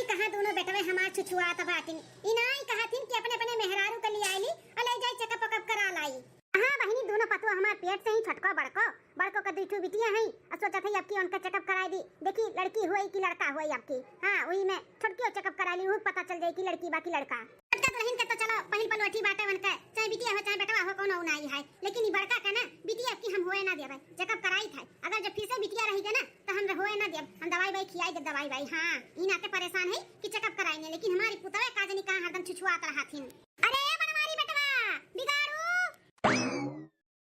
कहा दोनों बेटवे हमार छुछुआत बाटिन इनाई कहथिन कि अपने अपने मेहरारू के लिए आईली और ले जाई चेकअप वकअप करा लाई। हां बहिनी दोनों पतुआ हमार पेट से ही छटको बड़को का दुठू बिटिया है और सोचा थी आपकी उनका चेकअप कराई दी देखी लड़की हुई कि लड़का हुई आपकी। हां वही में छोटकी चेकअप करा ली वो पता चल जाए कि लड़की बाकी लड़का छोटका दुल्हन के तो चलो पहिल पलवठी बाटे बनके चाहे बिटिया हो चाहे बेटवा हो कोनो नहीं है लेकिन ई बड़का का ना बिटिया की हम होए ना देबे चेकअप कराई था अगर जब फिर से बिटिया रही गए ना तो हम होए ना देब हम दवाई भाई खियाई दे दवाई भाई। हां ई नाते परेशान है कि चेकअप कराएंगे लेकिन हमारी पुतवे काजनी का हरदम छुछुआत रहथिन। अरे बनवारी बेटवा बिगाड़ू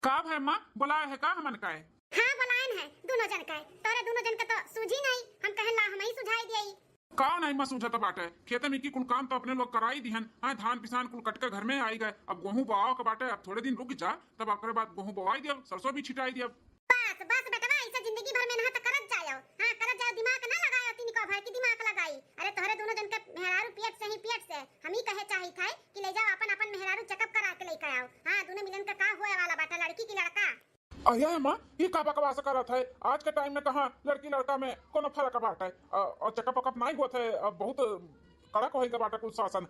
का है मां बुलाए है का हमन का है? हां बुलाएन है दोनों जन का तोरे दोनों जन का तो सूझी नहीं हम कहला हम ही सुझाई देई का नहीं मैं सूझत बाटे खेते में की कुल काम तो अपने लोग कराई दिहन। हां धान पिसान कुल कट के घर में आई गए अब गेहूं बोआओ के बाटे अब थोड़े दिन रुक जा तब ओकरे बाद गेहूं बोआई दियो सरसों भी छिटाई दियो। बस बस बेटवा ऐसा जिंदगी भर में ना तो करत जाओ। हां करत जाओ दिमाग ना लगाओ तीन को भाई की दिमाग लगाई। अरे तोहरे दोनों जन के मेहरारू पेट से हम ही कहे चाही था कि ले जाओ अपन अपन मेहरारू चेकअप करा के लेके आओ। हां दोनों मिलन का होए वाला बाटा लड़की की लड़का। अया मां ये का बकवास करत है आज के टाइम में कहां लड़की लड़का में कोनो फर्क बाटे और चेकअप वकअप नहीं होत है बहुत कड़क होई के बाटे कुल शासन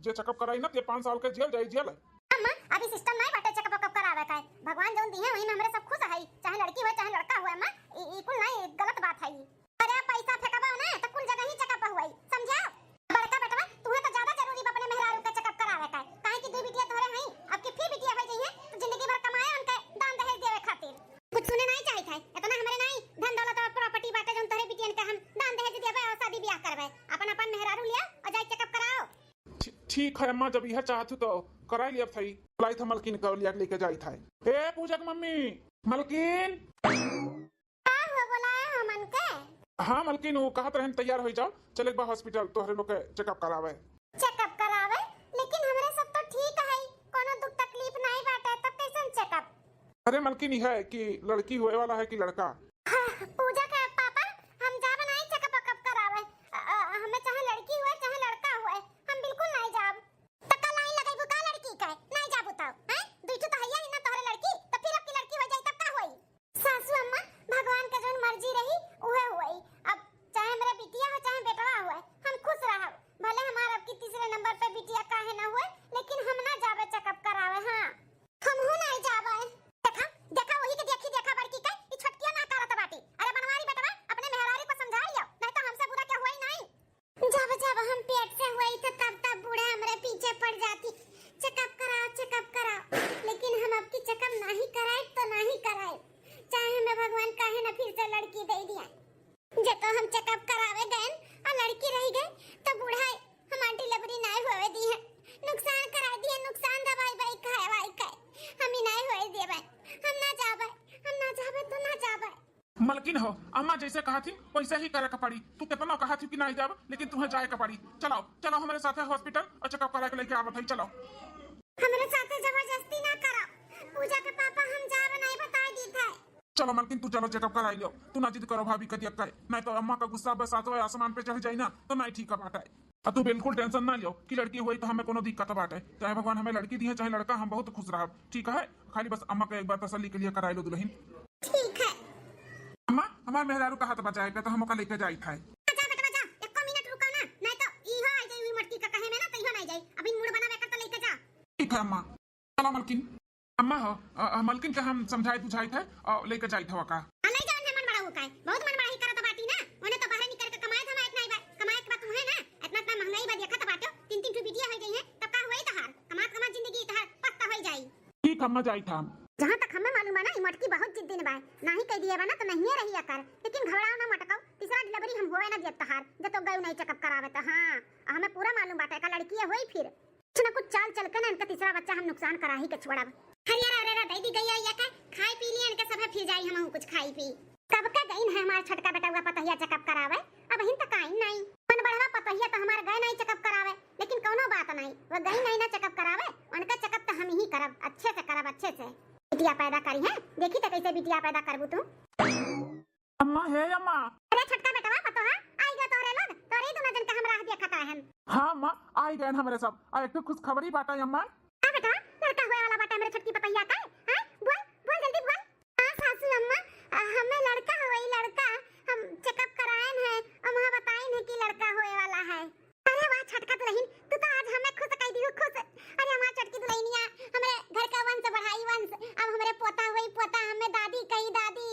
जे चेकअप कराई ना ते 5 साल के जेल जाई जेल। अम्मा अभी सिस्टम नहीं बाटे चेकअप वकअप करावे का भगवान जोन दी है वही में हमरे सब खुश है चाहे लड़की हो चाहे लड़का हो। अम्मा ई कुल नहीं गलत बात है। अरे पैसा फेंकबो ना तो कुल जगह ही चेकअप हुई समझा। बड़का बेटवा तुम्हें तो ज्यादा जरूरी अपने मेहरारू का चेकअप करावे का काहे कि दो बिटिया तोरे हैं अब की फिर बिटिया हो जाई है तो जिंदगी भर कमाए उनके दान दहेज देवे खातिर कुछ सुने नहीं चाहिए था इतना हमरे नहीं धन दौलत और प्रॉपर्टी बाटे जोन तोरे बिटियन का हम दान दहेज देवे और शादी ब्याह करवे अपन अपन मेहरारू लिया और जाई चेकअप कराओ। ठीक है अम्मा जब यह चाहत तो कराई लिया थई लाई था मलकिन का लिया लेके जाई था। ए पूजा की मम्मी मलकिन का हो बुलाया हमन के? हां मलकिन वो कहत रहन तैयार हो जाओ चले बा हॉस्पिटल तोहरे लोग के चेकअप करावे। चेकअप करावे लेकिन हमरे सब तो ठीक है कोनो दुख तकलीफ नहीं बाटे तो कैसन चेकअप? अरे मलकिन यह है कि लड़की होए वाला है कि लड़का? पूजा का पापा हम जा बनाई चेकअप वकअप करावे हमें चाहे लड़की हुए चाहे लड़का हुए हम बिल्कुल नहीं जाब। तका लाइन लगाई बुका लड़की का नहीं जाबू तो हैं दुइठो तो हैया ही ना तोहरे लड़की तो फिर आपकी लड़की हो जाई तब का होई? सासू अम्मा भगवान के जोन मर्जी रही उहे होई अब चाहे मेरा बिटिया हो चाहे बेटवा हुए हम खुश रहब भले हमार अब की तीसरे नंबर पे बिटिया काहे ना हुए लेकिन हम ना जाबे चेकअप करावे। हां हम हो नहीं जाबे देखा वही के देखा बड़की का ई छटकिया ना करत बाटी। अरे बनवारी बेटवा अपने मेहरारू को समझा लियो नहीं तो हमसे बुरा क्या हुआ ही नहीं। जब हम पेट से हुई तो तब बूढ़ा हमरे पीछे पड़ जाती चेकअप कराओ लेकिन हम अब की चेकअप नहीं कराए तो नहीं कराए चाहे हमें भगवान काहे ना फिर से लड़की दे दिया जे तो हम चेकअप करावे गए और लड़की रह गई तो बूढ़ा हमारी डिलीवरी नहीं होवे दी है नुकसान करा दिए नुकसान दवाई भाई खाए हम ही नहीं होए देबे हम ना जाबे तो ना जाबे। मलकिन हो अम्मा जैसे कहा थी वैसे ही करे का पड़ी तू कितना कहा थी कि नहीं जाब लेकिन तुम्हें जाए का पड़ी। चलो चलो हमारे साथ हॉस्पिटल और चेकअप करा के लेके आवत है चलो। हमारे साथ जबरदस्ती ना करो पूजा के पापा हम जाबे नहीं बता दी था। चलो मलकिन तू चलो चेकअप कराई लो तू ना जिद करो भाभी का दिया नहीं तो अम्मा का गुस्सा बस सातवें आसमान पे चढ़ जाए ना तो नहीं ठीक है बाटा है। तू बिल्कुल टेंशन ना लियो कि लड़की हुई तो हमें कोनो दिक्कत बाटे चाहे भगवान हमें लड़की दी है चाहे लड़का हम बहुत खुश रह ठीक है खाली बस अम्मा का एक बार तसल्ली के लिए कराई लो दुल्हन। ठीक है अम्मा हमारे मेहरारू का हाथ बचाए तो हम लेके जाई था। जा बेटा जा एक मिनट रुको ना नहीं तो इहो आ जाई मटकी का कहे में ना तो इहो नहीं जाई अभी मूड बनावे कर तो लेके जा। ठीक है अम्मा चलो मलकिन अम्मा हो मलकिन के हम समझाई बुझाई थे और लेके जाई था का नहीं जान है मन बड़ा हो काए बहुत मन बड़ा ही करत बाटी ना ओने तो बाहर निकल के कमाए था मैं इतना ही कमाए के बात है ना इतना महंगाई बा देखत बाटो तीन तीन बिटिया हो गई है तब का होई तहार कमा जिंदगी तहार पक्का हो जाई। ठीक अम्मा जाई था जहां तक हमें मालूम है ना ई मटकी बहुत जिद्दी बा नहीं कह दिए बा ना तो नहीं रही आकर लेकिन घबराओ ना मटकाओ तीसरा डिलीवरी हम होए ना देत तहार जे तो गयो नहीं चेकअप करावे तो। हां हमें पूरा मालूम बाटे का लड़की है होई फिर कुछ ना कुछ चाल चल के ना इनका तीसरा बच्चा हम नुकसान करा ही के छोड़ब। हरियाणा अरे दीदी गई या का खाई पी लिए इनके सब फिर जाई हम कुछ खाई पी कब का गई है हमार छटका बेटा हुआ पतहिया चेकअप करावे अब हिन तक आई नहीं मन बढ़वा पतहिया तो हमार गए नहीं चेकअप करावे लेकिन कोनो बात नहीं वो गई नहीं ना चेकअप करावे उनका चेकअप तो हम ही करब अच्छे से करब अच्छे से बिटिया पैदा करी है देखी तो कैसे बिटिया पैदा करबू तू। अम्मा है अम्मा अरे छटका बेटा हुआ पतो है आई गए तोरे लोग तोरे दोनों जन का हम राह देखता है। हां अम्मा आई गए हमारे सब एक तो खुश खबरी बाटा अम्मा हां बेटा लड़का हुए वाला बाटा मेरे छटकी पतहिया का हां बोल जल्दी बोल। हां सासू अम्मा हमें लड़का हुई लड़का हम चेकअप कराए हैं और वहां बताए हैं कि लड़का होए वाला है। छटका दुल्हन, तू तो आज हमें खुश कर दी, खुश। अरे हमार छटकी दुल्हनिया हमरे घर का वंश बढ़ाई वंश, अब हमरे पोता हुई पोता, हमें दादी कही दादी।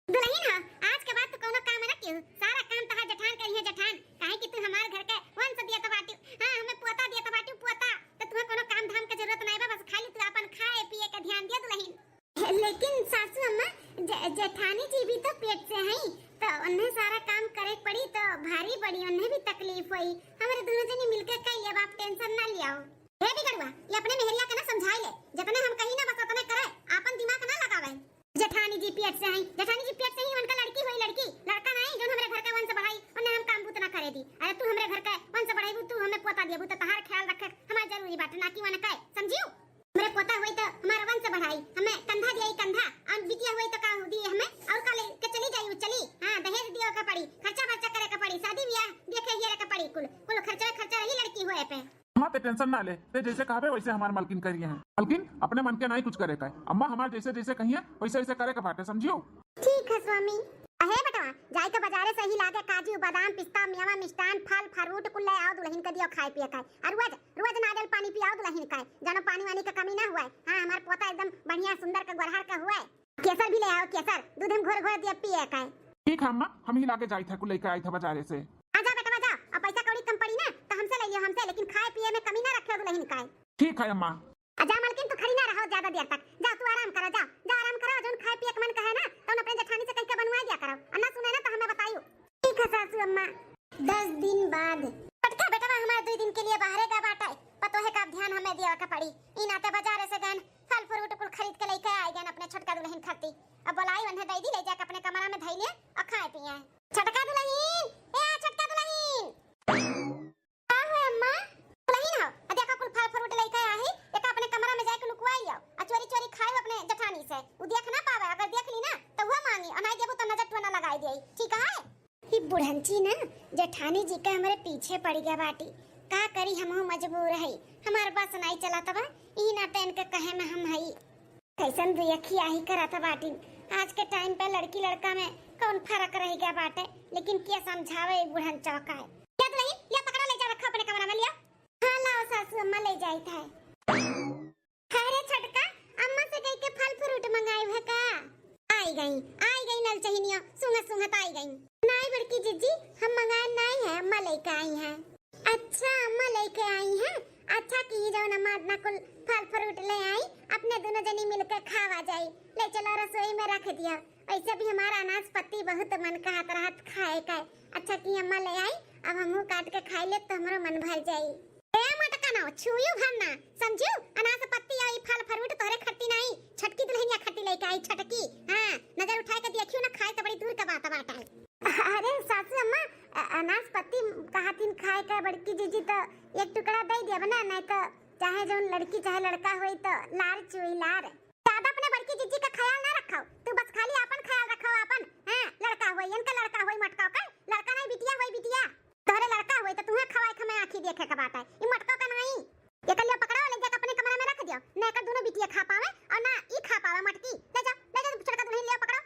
दुल्हन हां, आज के बाद तू कोनो काम ना कियो, सारा काम तहार जेठान करी है जेठान, काहे कि तू हमार घर के वंश दिया त बाटी। हां हमें पोता दिया त बाटी पोता, तो तुम्हें कोनो काम धाम के जरूरत नहीं बा, बस खाली तू अपन खाए पिए के ध्यान दिया दुल्हन। लेकिन सासू अम्मा जेठानी जी भी तो पेट से हैं, तो उन्हें सारा काम करे पड़ी तो भारी पड़ी, उन्हें भी तकलीफ हुई। हमारे दोनों जने मिलकर कई अब आप टेंशन ना लियाओ। हे बिगड़वा, ये अपने मेहरिया के ना समझाई ले, जितने हम कहीं ना बस उतने करे, आपन दिमाग ना लगावे। जेठानी जी पेट से हैं, जेठानी जी पेट से ही उनका लड़की हुई, लड़की लड़का नहीं जो हमारे घर का वंश बढ़ाई, उन्हें हम काम बूत ना करे दी। अरे तू हमारे घर का वंश बढ़ाई, तू हमें पोता दिया, तो तहार ख्याल रखे हमारा जरूरी बात ना कि वन कहे, समझियो? मेरे पोता हुई तो हमारा वंश बढ़ाई, हमें कंधा दिया कंधा, और बिटिया हुई तो का दी हमें, और का ले के चली जाई चली। हां दहेज दियो का पड़ी, खर्चा वर्चा करे का पड़ी, शादी ब्याह देखे हिया का पड़ी, कुल खर्चा रही लड़की होए पे। अम्मा ते टेंशन ना ले, ते जैसे कहबे वैसे हमार मालकिन करिए हैं। मालकिन अपने मन के नहीं कुछ करे का, अम्मा हमार जैसे जैसे कहिए वैसे वैसे करे का बाटे, समझियो? ठीक है स्वामी। अहे बेटा जाई के बाजारे से ही लागे काजू बादाम पिस्ता मेवा मिष्ठान फल फ्रूट कुल ले आओ, दुल्हन के दियो खाए पिए का, और रोज रोज नारियल पानी पियाओ दुल्हन का, जानो पानी वानी का कमी ना हुआ। हां हमार पोता एकदम बढ़िया सुंदर का गोरहर का हुआ। केसर भी ले आओ, केसर दूध में घोर घोर दिया पिए का। ठीक है अम्मा, हम ही लाके जाई था कुल लेके आई था बाजारे से। आजा बेटा आजा, अब पैसा कौड़ी कम पड़ी ना तो हमसे ले लियो हमसे, लेकिन खाए पिए में कमी ना रखियो दुल्हन का। ठीक है अम्मा। आजा मालकिन तू खड़ी ना रहो ज्यादा देर तक, जा तू आराम करो, जा जा आराम करो, जोन खाए पिए के मन कहे ना तो अपने जेठानी से कह के बनवा दिया करो, अन्ना सुने ना तो हमें बताइयो। ठीक है सासू अम्मा। 10 दिन बाद पटका बेटा हमारे 2 दिन के लिए बाहर का बाटा है, पतो है का ध्यान हमें दिया का पड़ी। इन आते बाजार से गन फल फ्रूट कुल खरीद के लेके आए गन अपने छोटका दुल्हन खाती, अब बुलाई उन्हें दे दी, ले जाके अपने कमरा में धई ले और खाए पिए। छोटका दुल्हन ए छोटका दुल्हन का है अम्मा? दुल्हन हो आ देखा कुल फल फ्रूट लेके आई, एक अपने कमरा में जाके लुकवाई आओ और चोरी चोरी खाओ अपने जेठानी से, वो देख ना पावे, अगर देख ली ना तो वो मांगी और नहीं देबो तो नजर टोना लगाई देई, ठीक है? ही बुढ़ंची ना जेठानी जी के हमारे पीछे पड़ गया बाटी, का करी हमहु मजबूर है, हमार बस नहीं चला तबा ई ना टेन के कहे में हम हई। कैसन दुयखी आही करा था बाटी, आज के टाइम पे लड़की लड़का में कौन फर्क रह गया बाटे, लेकिन क्या समझावे बुढ़न चौका है। क्या दुल्हन ये पकड़ा ले जा, रखा अपने कमरा में लिया। हां लाओ सासू अम्मा ले जाई था। अरे छटका अम्मा से कह के फल फ्रूट मंगाई है का? आई गई नल चहिनिया सुंगत आई गई। नहीं बड़की जीजी हम मंगाए नहीं है, अम्मा लेके आई हैं। अच्छा अम्मा लेके आई हैं, अच्छा की जो नमाज कुल फल फ्रूट ले आई, अपने दोनों जनी मिलकर खावा जाई, ले चलो रसोई में रख दिया। ऐसे भी हमारा अनाज पत्ती बहुत मन का हाथ रात खाए का, अच्छा की अम्मा ले आई, अब हमहू काट के खाई ले तो हमारा मन भर जाई। ए मटका ना छुयू भरना, समझू? अनाज पत्ती आई फल फ्रूट तोरे खट्टी नहीं, छटकी दुल्हनिया खट्टी लेके आई छटकी। हां नजर उठाए के देखियो ना, खाए तो बड़ी दूर का बात है। अरे सासू अम्मा अनाज पत्ती कहातिन खाए का बड़की जीजी तो एक टुकड़ा दे दिया बना, नहीं तो चाहे जो लड़की चाहे लड़का होई तो लार चुई लार। ज्यादा अपने बड़की जीजी का ख्याल ना रखो, तू बस खाली अपन ख्याल रखो अपन। हां लड़का होई इनका लड़का होई मटका का, लड़का नहीं बिटिया होई बिटिया, तोरे लड़का होई तो तुम्हें खवाए खमे आंखी देखे का बात है, ई मटका का नहीं। ये कलिया पकड़ो ले जाके अपने कमरे में रख दियो, ना का दोनों बिटिया खा पावे और ना ई खा पावे मटकी। ले जा छोटका दुल्हन ले पकड़ो।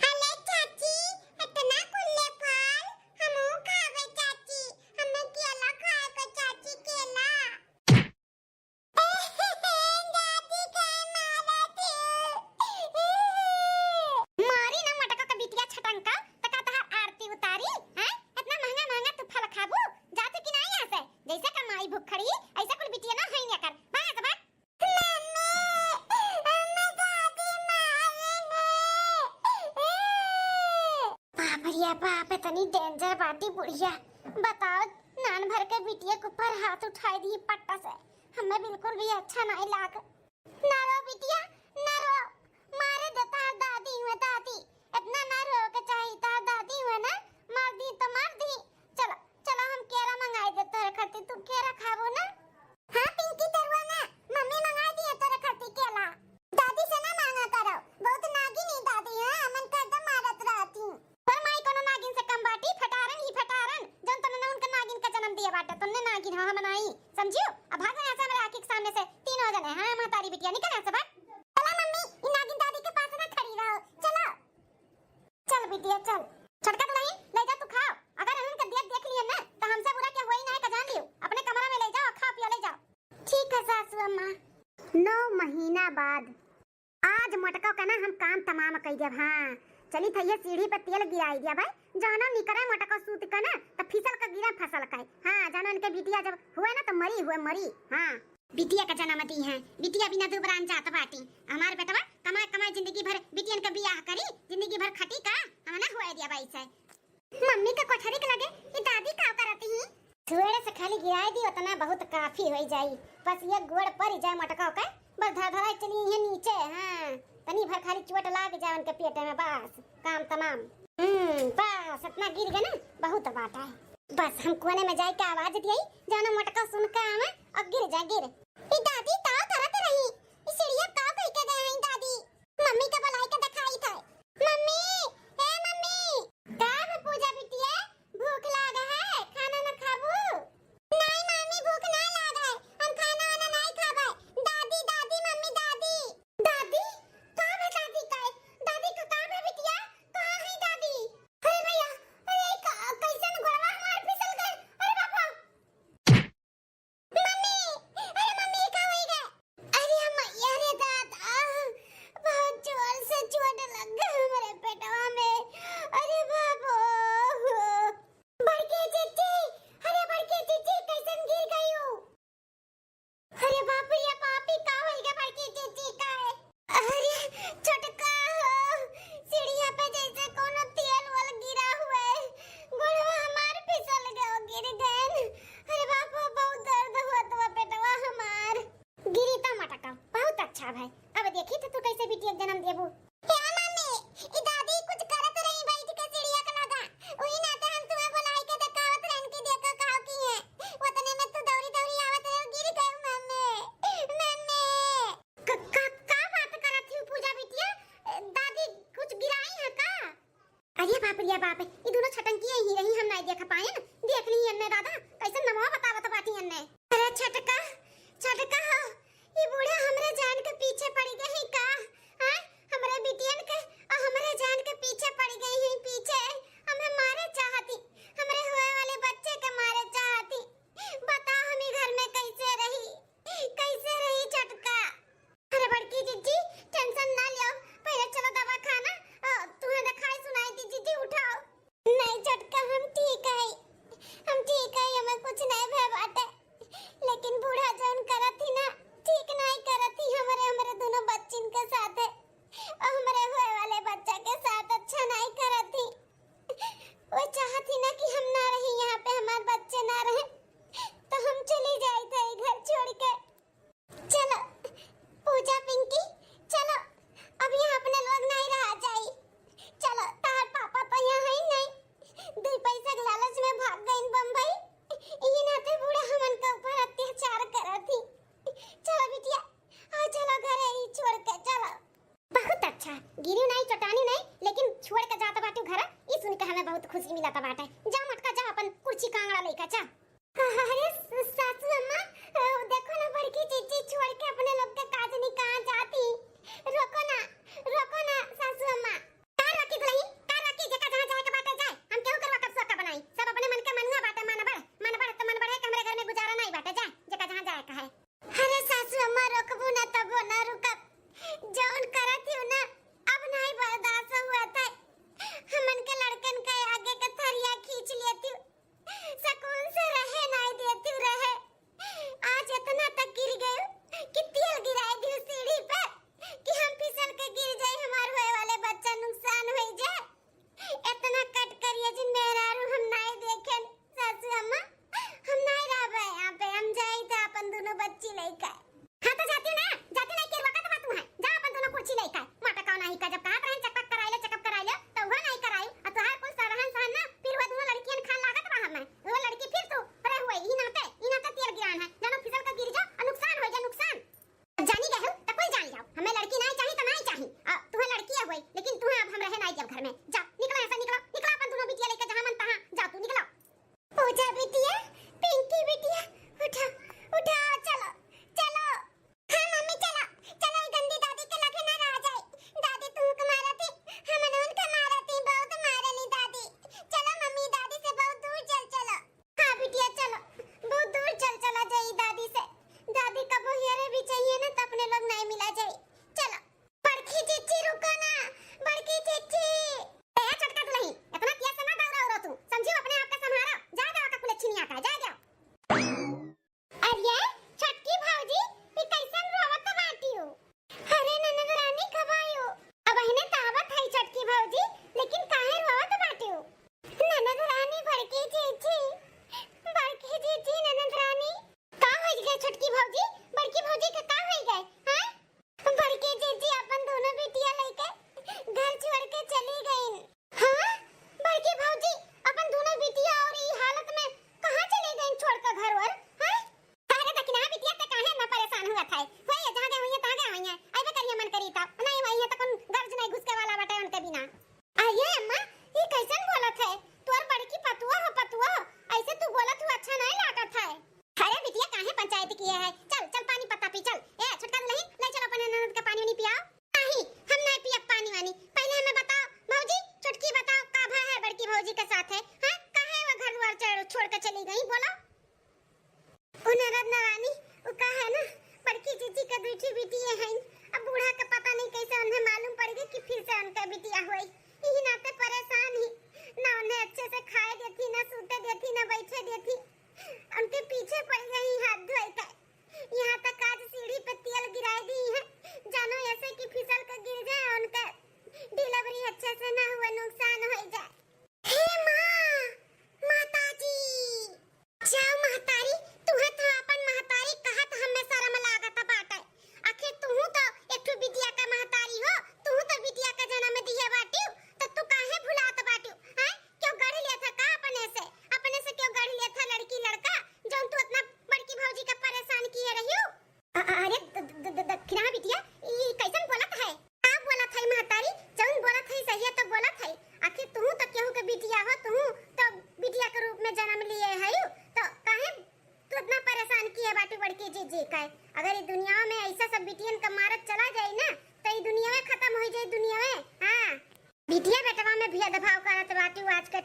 हेलो चाची इतना कुल्ले फल हमहू खावे चाची, हमें केला खाए को चाची केला। दादी का मारी ना मटका का बिटिया छटंका तका तहार आरती उतारी हैं, इतना महंगा महंगा तू फल खाबू, जाते कि नहीं यहाँ से, जैसे कमाई भूख खड़ी ऐसा कुल बिटिया ना है कर भागा के भाग। बाप इतनी डेंजर बाटी बुढ़िया, बताओ नान भर के बिटिया के ऊपर हाथ उठाई दी पट्टा से, हमें बिल्कुल भी अच्छा नहीं लाग। ना रो बिटिया ना रो, मारे देता दादी हुए दादी, इतना ना रो के चाहिए दादी हुए ना, मार दी तो मार दी। चलो चलो हम केरा मंगाई दे तोरे खातिर, तू केरा खाबो ना? हां पिंकी तरुआ ना मम्मी मंगाई दी है तोरे खातिर केला, दादी से ना मांगा करो, बहुत नागिनी दादी है, मन कर दम मारत रहती। पर माई कोनो नागिन से कम बाटी, फटारन ही फटारन, जन तने उनका नागिन का जन्म दिया बाटे, तुमने नागिन हां बनाई, समझियो? अब भागो यहां से, मेरे आंख के सामने से, तीनों जने। हां महतारी बिटिया निकल यहां से भाग। चला मम्मी इन नागिन दादी के पास ना खड़ी रहो, चलो चल बिटिया चल। छोटका दुल्हन ले जा तू खाओ, अगर उनका देख लिए ना तो हमसे बुरा जिंदाबाद। आज मोटका का ना हम काम तमाम कई देब। हां चली थैया सीढ़ी पे तेल गिराई दिया भाई। जानो निकरे मोटका सूत का ना त फिसल का गिरा फसल का। हां जानो इनके बिटिया जब हुए ना तो मरी हुए मरी। हां बिटिया का जन्म दी है, बिटिया बिना दुबरान जात बाटी। हमार बेटवा कमाए कमाए जिंदगी भर बिटियन का बियाह करी, जिंदगी भर खटी का हमना हुए दिया भाई से। मम्मी का कोठरी के लगे ये दादी का करती ही थोड़े से खाली गिराई दी उतना बहुत काफी हो जाई। बस ये गोड़ पर जाए मटका का बस धर धरा चली ये नीचे। हां तनी भर खाली चोट लाग जाए उनके पेट में बस काम तमाम। बस इतना गिर गए ना बहुत बात है। बस हम कोने में जाए के आवाज दिए जाना मटका सुन के आवे और गिर जा गिर। ई दादी का करत रही ई सीढ़िया का कह के गए हैं दादी। मम्मी का बुलाई के दिखाई था। मम्मी ए मम्मी कब पूजा बिटिया भूख लाग है खाना न खाबू? नहीं मम्मी भूख नहीं लाग है हम खाना वाना नहीं खाबे। दादी दादी मम्मी दादी दादी का है दादी का दादी का है बिटिया कहां है दादी? अरे भैया अरे कैसन गोड़वा हमार फिसल गए। अरे बाबा मम्मी अरे मम्मी का हो गए? अरे हम अरे दादा बहुत जोर से चोट लग गई हमारे पेटवा में। अरे बाबू बड़के चीची अरे बड़के चीची कैसन गिर गई हो? अरे बाप रे पापी का हो गया बड़के चीची का है? अरे छोटका सीढ़िया पे जैसे कोनो तेल वाल गिरा हुआ है गोड़वा हमार फिसल गए गिर गए। अरे बाप बहुत दर्द हुआ तो पेटवा हमार गिरी ता मटका बहुत अच्छा भाई। अब देखी तो तू कैसे बिटिया जन्म देबू। क्या मम्मी ई दादी कुछ करत रही बैठ के सीढ़िया के लगा ओही ना तो हम तुम्हें बुलाई के दिखावत रहन के देखो काव की है उतने में तू दौड़ी दौड़ी आवत रहे गिर गई मम्मी। मम्मी का बात करत थी पूजा बिटिया? दादी कुछ गिराई है का? अरे बाप ये दोनों छटंकियां ही रही हम नहीं देख पाए न देख ली अन्ने दादा कैसे नमवा बतावत बाटी अन्ने। अरे छटका छटका ये बूढ़ा हमरे जान के पीछे पड़ गए हैं का? हां हमरे बिटियन के और हमरे जान के पीछे पड़ गई हैं पीछे हमें मारे चाहती हमरे हुए वाले बच्चे के मारे चाहती। बता हम घर में कैसे रही छटका? अरे बड़की जीजी टेंशन ना लियो पहले चलो दवा खाना तुम्हें दिखाई सुनाई दी जीजी उठाओ। नहीं छटका हम ठीक है हमें कुछ नहीं भय बाटे लेकिन बूढ़ा जौन करत ही ना ठीक नहीं करत ही हमरे दोनों बच्चिन के साथ है और हमरे हुए वाले बच्चा के साथ अच्छा नहीं करत ही। वो चाहती ना कि हम ना रहे यहाँ पे हमारे बच्चे ना रहे तो हम चली जाए थे घर छोड़ के। चलो पूजा पिंकी चलो अब यहाँ अपने लोग नहीं रहा जाए। चलो तार पापा तो यहाँ है नहीं दो पैसे के लालच में भाग गए बम्बई ये नाते बूढ़ा हमन के ऊपर अत्याचार करत थी। चलो बिटिया आ चलो घरे ही छोड़ के चलो। बहुत अच्छा गिरी नहीं चटानी नहीं लेकिन छोड़ के जाता बाटू घर ई सुन के हमें बहुत खुशी मिलता बाटे। जा मटका जा अपन कुर्सी कांगड़ा लेके जा। अरे सासू अम्मा देखो ना बड़की चीची छोड़ के अपने लोग के काजनी कहां जाती। रोको ना सासू अम्मा कार रखी जका जहां जाए के बाटे जाए हम केहू करवा कर सोका बनाई सब अपने मन के मनुआ बाटे मन बड़ तो मन बड़े हमरे घर में गुजारा नहीं बाटे जा जका जहां जाए का है। अरे सासू अम्मा रोकबू ना तब ना रुकब जौन करत ही ना अब नहीं बर्दाश्त हुआ था हमन के लड़कन के आगे के थरिया खींच लेती सकून से छोड़ के चली गई बोला। उनरद रानी वो का है ना बड़की जीजी का दूठी बिटिया है। अब बूढ़ा का पता नहीं कैसे उन्हें मालूम पड़ गई कि फिर से उनका बिटिया हुई। यही नाते परेशान ही ना उन्हें अच्छे से खाए देती ना सूते देती ना बैठे देती। उनके पीछे पड़ गई हाथ धोए का। यहाँ तक आज सीढ़ी पे तेल गिरा दी है जानो ऐसे कि फिसल कर गिर जाए उनका डिलीवरी अच्छे से ना हुआ नुकसान हो जाए। हे माँ माताजी जाओ महतारी तुहे तो अपन महतारी कहत हमें शर्म लागत बाटे। आखिर तू तो एक ठो बिटिया का महतारी हो तू तो बिटिया का जन्म दिए बाटियो तो तू काहे भुलात बाटियो हैं क्यों गढ़ लिया था का अपने से क्यों गढ़ लिया था लड़की लड़का जो तू इतना बड़की भौजी का परेशान किए रहियो। अरे दक्षिणा बिटिया ये कैसन बोलत है का बोलत है महतारी जौन बोलत है सही है तो बोलत है। आखिर तू तो केहू के बिटिया हो तू तो बिटिया के रूप में जन्म लिए है तो काहे तू इतना परेशान किए बाटी बड़की जीजी का। अगर ये दुनिया में ऐसा सब बिटियन का मारत चला जाए ना तो ये दुनिया में खत्म हो जाए दुनिया में। हां बिटिया बेटवा में भेदभाव करत बाटी आज के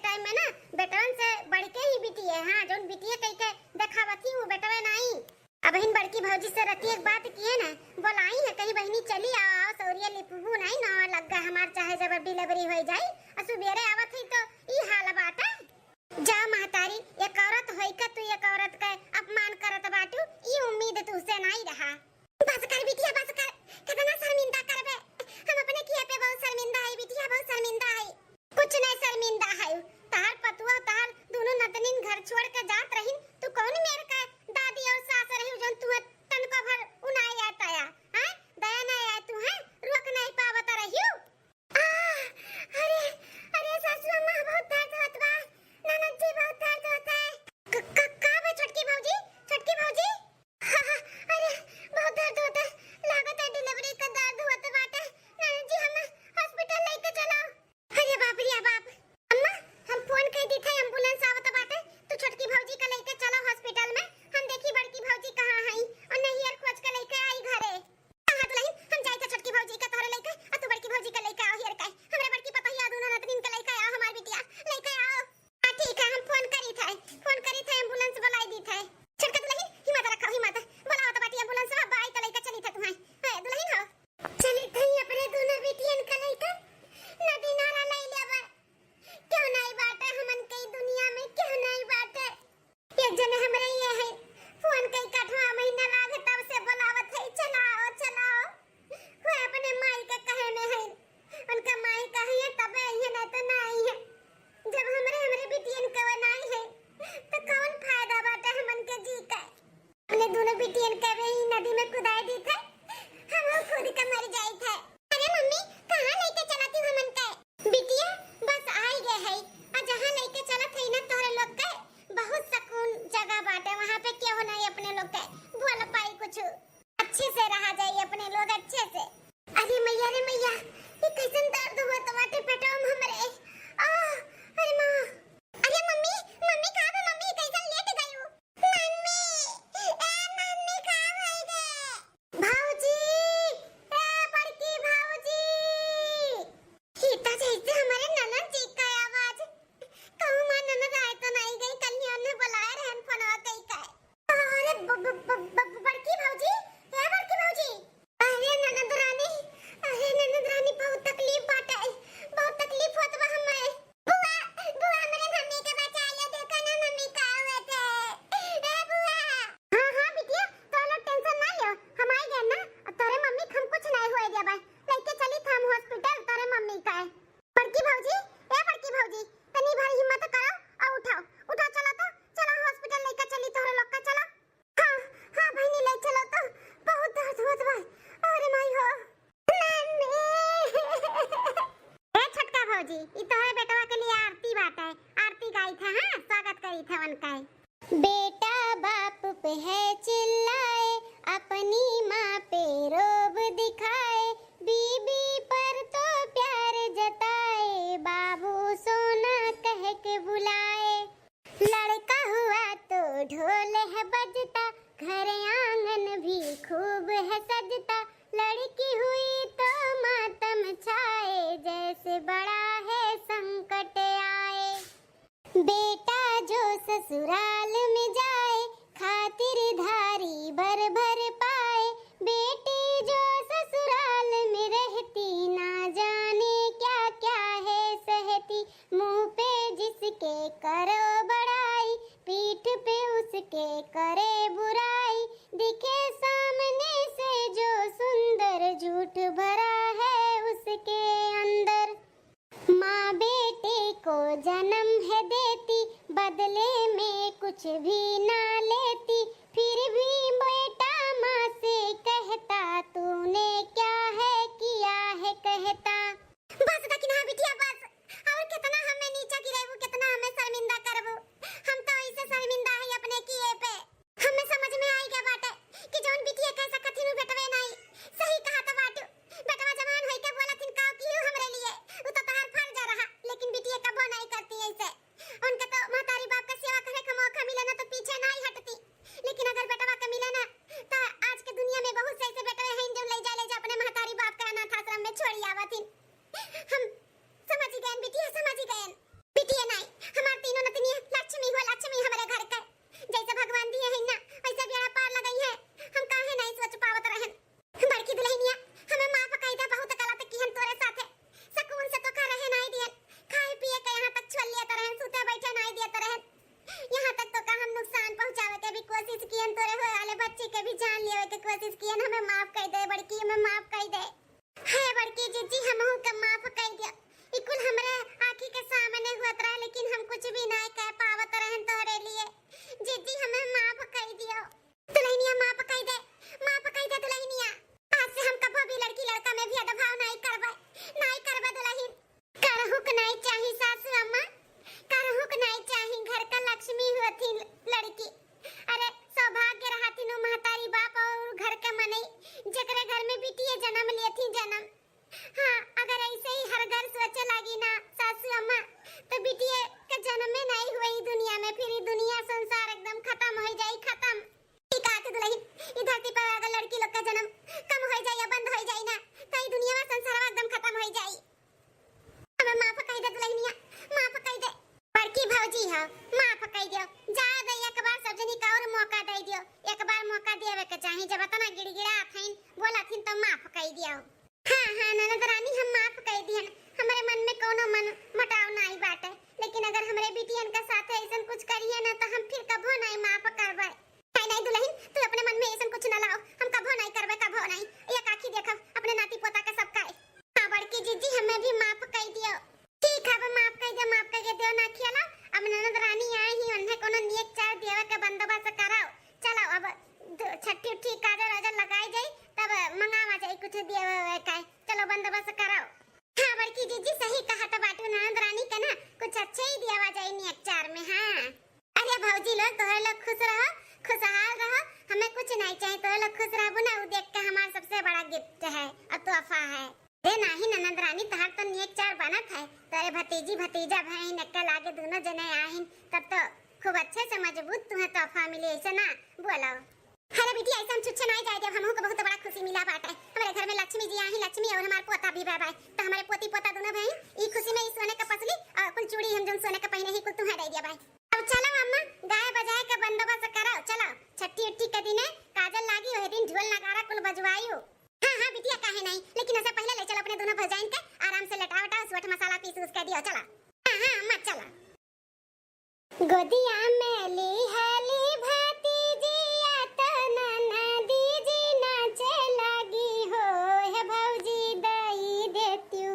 टाइम में ना बेटवन से बढ़ के ही बिटिया। हां जोन बिटिया कह के दिखावती वो बेटवा नहीं। अब इन बड़की भौजी से रति एक बात किए ना बोलाई है कहीं बहनी चली आओ सौरिया लिपबू नहीं ना लगा हमार चाहे जब डिलीवरी हो जाए सुबेरे आवत ही तो ई हाल बात है। जा महतारी एक औरत होई का तू एक औरत का अपमान करत बाटू ई उम्मीद तुझसे नहीं रहा। बस कर बिटिया बस कर कितना शर्मिंदा करबे हम अपने किए पे बहुत शर्मिंदा है बिटिया बहुत शर्मिंदा है। कुछ नहीं शर्मिंदा है तार पतुआ तार दोनों नतनीन घर छोड़ के जात रही तू कौन मेरे का दादी और सास रही जन तू तन को भर उनाई आता है हैं दया नहीं आए तू है रोक नहीं पावत रहियो। अरे अरे सासू मां बहुत दर्द होत बा ननद जी बहुत दर्द होता है का बे छोटकी भौजी अरे बहुत दर्द होता है लागत है डिलीवरी का दर्द होता बाटे ननद जी हमें हॉस्पिटल लेके चलो। अरे बाप रे बाप अम्मा हम फोन कर दी थे एम्बुलेंस आवत बाटे तू छोटकी भौजी का लेके चलो हॉस्पिटल में हम देखी बड़की भौजी कहां है और नहीं यार खोज के लेके आई घरे। कहां दुल्हन हम जाए थे छोटकी भौजी का तोरे लेके और तू बड़की भौजी का लेके आओ यार का हमरे बड़की पतैया दोनों नतनीन के लेके आओ हमार बिटिया लेके आओ। हां ठीक है हम फोन करी थे एम्बुलेंस बुलाई दी थे। छोटका दुल्हन हिम्मत रखो हिम्मत बुलाओ तो बाटी एम्बुलेंस में बाई के लेके चली थे तुम्हारी है दुल्हन हो चली थई अपने दोनों बिटियन का लेके नदी नारा ले लेबा क्यों नहीं बाटे हमन के दुनिया में क्यों नहीं बाटे। एक जने हमरे ये है फोन कई काठवा महीना लागे तब से बुलावत है चलाओ वो अपने माई के कहे में है उनका माई कहे है तब ये नहीं तो नहीं है। जब हमरे बिटियन का नहीं है तो कौन फायदा बाटे हमन के जी का। अपने दोनों बिटियन के वही नदी में कुदाई दी थे हम खुद का मर जाई थे। अरे मम्मी कहां लेके चलती हमन के बिटिया बस आई गए है और जहां लेके चलत है ना तोरे लोग के बहुत सुकून जगह बाटे वहां पे क्यों नहीं अपने लोग के बोल पाई कुछ अच्छे से रहा जाए अपने लोग अच्छे से। अरे मैया ये कैसन दर्द हुआ टमाटे पेटो में हमरे अरे मां अरे मम्मी कहां है मम्मी कैसन लेट गई हो मम्मी कहां है गे भौजी बड़की भौजी सीता जैसे हमारे ननद जी का आवाज कहूं मां ननद आए तो नहीं गई कल ने बुलाया रहन फोनवा कई का। अरे बड़की भौजी अरे ननद रानी बहुत तकलीफ बाटे बहुत तकलीफ होत बा हमें। बुआ हमरे मम्मी के बचा ले देखा ना मम्मी का हुए थे ए बुआ। हां बिटिया तो लो टेंशन ना लो हम आ गए ना तोरे मम्मी हम कुछ नहीं होए दे बा लेके चली हम हॉस्पिटल तोरे मम्मी का है। बड़की भौजी तनी भारी हिम्मत करो और उठाओ चलो हॉस्पिटल लेके चली तोरे लोग का चलो। हां बहनी ले चलो तो बहुत दर्द होत बा अरे माई हो ए छोटका भौजी ई तोरे बेटवा के लिए आरती बाटे आरती गाई था हां स्वागत करी था उनका। बेटा बाप पे है चिल्लाए अपनी माँ पे रोब दिखाए बीबी पर तो प्यार जताए बाबू सोना कह के बुलाए। लड़का हुआ तो ढोल है बजता घर आंगन भी खूब है सजता लड़की हुई तो मातम छाए जैसे बड़ा है संकट आए। बेटा ससुराल में जाए, खातिरदारी भर भर पाए। बेटी जो ससुराल में रहती, ना जाने क्या क्या है सहती। मुंह पे जिसके करो बड़ाई, पीठ पे उसके करे बुराई। दिखे सामने से जो सुंदर, झूठ भरा है उसके अंदर। माँ बेटे को जन्म है देती, बदले में कुछ भी ना लेती। फिर भी बेटा माँ से कहता, तूने क्या है किया है कहता। बस दकिना बिटिया बस, और कितना हमें नीचा गिराबू, कितना हमें शर्मिंदा करबू। हम तो ऐसे शर्मिंदा है अपने किए पे। हमें समझ में आई गया बाटे कि जौन बिटिया कैसा कथिन बेटवे नहीं सही कहा तो बाटू। बेटवा जवान होई के बोलथिन का कियो हमरे लिए, उ तो तहार फर्ज रहा, लेकिन बिटिया कबो नहीं करती ऐसे। उनके तो महतारी बाप का सेवा करे का मौका मिले ना तो पीछे नहीं हटती। लेकिन अगर बेटवा का मिले ना तो आज के दुनिया में बहुत से ऐसे बेटवे हैं जो ले जा अपने महतारी बाप का अनाथ आश्रम में छोड़ी आवथिन। हम समझ गए बिटिया, समझ गए। बिटिया नहीं, हमार तीनों नतनी लक्ष्मी हो, लक्ष्मी हमारे घर का। जैसे भगवान दिए है ना वैसे बेड़ा पार लगाई है। हम काहे नहीं सोच पावत रहन। बड़की दुल्हनिया हमें माफ कह दे, बहुत गलत किहन तोरे साथे। सुकून से तो खा रहे नहीं दियन, खाए पिए के यहाँ तक छोड़ लिया रहन, सुते बैठे नहीं दिया रहन। यहाँ तक तो का हम नुकसान पहुंचावे के भी कोशिश कियन, तोरे होए वाले बच्चे के भी जान लेवे के कोशिश कियन। हमें माफ कह दे बड़की, हमें माफ कह दे। है बड़की जीजी हमहू के माफ कह दिया। इकुल हमरे आंखी के सामने हुआ रहा, लेकिन हम कुछ भी नहीं कह पावत रहन तोरे लिए। जीजी हमें माफ कर दियो। दुल्हनिया माफ कर दे, माफ कर दे दुल्हनिया। आज से हम कभी भी लड़की लड़का में भेदभाव नहीं करबे, नहीं करबे दुल्हन। करहु के नहीं चाही सासू अम्मा, करहु के नहीं चाही। घर का लक्ष्मी होती लड़की। अरे सौभाग्य रहती नु महतारी बाप और घर के मनई, जकरे घर में बिटिया जन्म लेती जन्म। हाँ, अगर ऐसे ही हर घर सोचे लगी ना सासू अम्मा तो बिटिया के जन्म में नहीं हुई दुनिया में, फिर दुनिया संसार एकदम खत्म हो जाए, खत्म। ठीक है दुल्हन, इस धरती पर अगर लड़की लोग का जन्म कम हो जाए या बंद हो जाए ना तो ये दुनिया में संसार एकदम खत्म हो जाए। हमें माफ कर दे दुल्हनिया, माफ कर दे। बड़की भौजी हो, माफ कर दियो। जा दे एक बार सब जनी का और मौका दे दियो, एक बार मौका देवे के चाही। जब तना गिड़गिड़ा थीन बोलाथिन तो माफ कर दियो। हाँ हाँ ननद रानी, हम माफ कर दिहन। हमारे मन में कोनो मन मटाव नहीं बाटे, लेकिन अगर हमरे बिटियन के साथ ऐसा कुछ करिए ना तो हम फिर कभो नहीं माफ करबे। नहीं नहीं दुल्हन, तू अपने मन में ऐसा कुछ न लाओ, हम कभो नहीं करबे, कभो नहीं। एक आंखी देखब अपने नाती पोता के सब काए। हां बड़की जीजी हमें भी माफ कर दियो। ठीक है, माफ कर दे, माफ कर दे ना खियाला। अब ननद रानी आई ही, उन्हें कोनो नियत चार देवे के बंदोबस्त कराओ। चलो अब छठी उठी काजल वाजल लगाई जाए, तब मंगावा जाए कुछ देवे का। चलो बंदोबस्त कराओ। हाँ बड़की जीजी सही कहा तो बाटू, ननद रानी का ना कुछ अच्छा ही दिया जाए नियत चार में। हाँ अरे भौजी लोग, तोहरे लोग खुश रहो, खुशहाल रहो, हमें कुछ नहीं चाहिए। तोहरे लोग खुश रहबो ना, वो देख के हमारा सबसे बड़ा गिफ्ट है और तोहफा है। रे नहीं ननद रानी, तहार तो नियत चार बनत है। तोरे भतीजी भतीजा भाई नक्का लागे दोनों जने आहिन, तब तो खूब अच्छे से मजबूत तुम्हें तोहफा मिले, ऐसे ना बोलो। अरे बेटी ऐसा हम छुच्छे नहीं जाए, जब हमहू को बहुत बड़ा खुशी मिला बाटे। हमारे घर में लक्ष्मी जी आई, लक्ष्मी और हमारे पोता भी बाय तो हमारे पोती पोता दोनों भाई ई खुशी में सोने का पसली और कुल चूड़ी हम जो सोने का पहने ही कुल तुम्हें दे दिया भाई। अब चलो अम्मा, गाय बजाए के बंदोबस्त कराओ। चलो छठी उठी के दिन काजल लागी, ओहे दिन ढोल नगारा कुल बजवाइयो। हाँ हाँ बिटिया काहे नहीं, लेकिन ऐसा पहले ले चलो अपने दोनों भौजाइन के आराम से लटा वटा सूट मसाला पीस उस के दियो। चलो हाँ हाँ अम्मा चलो। गोदिया में ली हाली भतीजिया तो ननदी जी नाचे लगी हो। हे भौजी दई देत्यू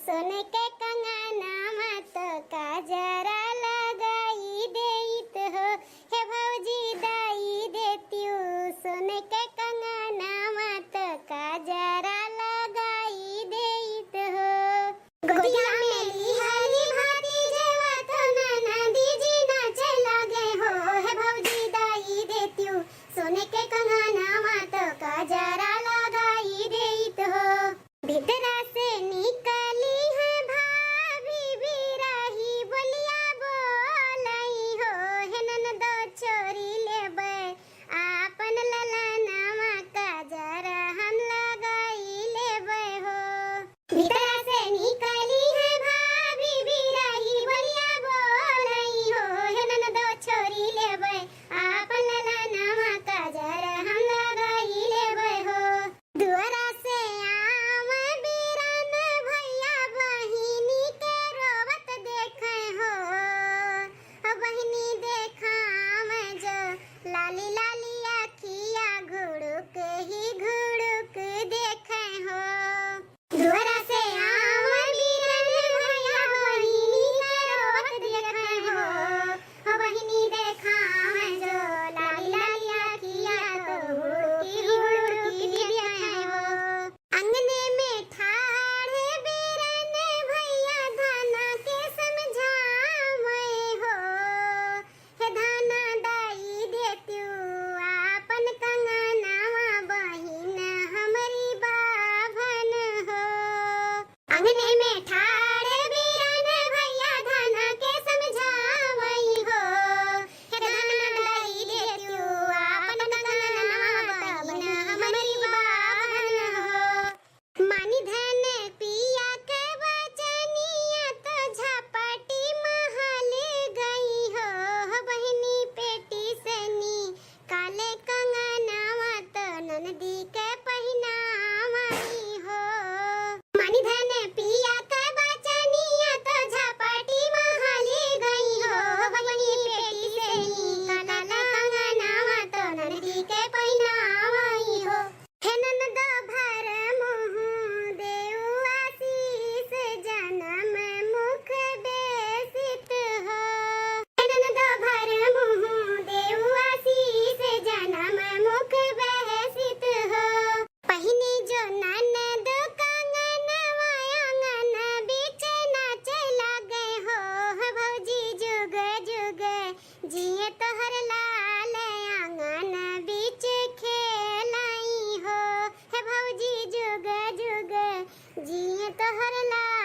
सोने के कंगना मत काजरा लगाई देत हो। हे भौजी दई देत्यू सोने के कंगना मत काजरा लगाई देत हो। गोदिया में ली हाली भतीजिया तो ननदी जी नाचे लगे जिए तो हर ला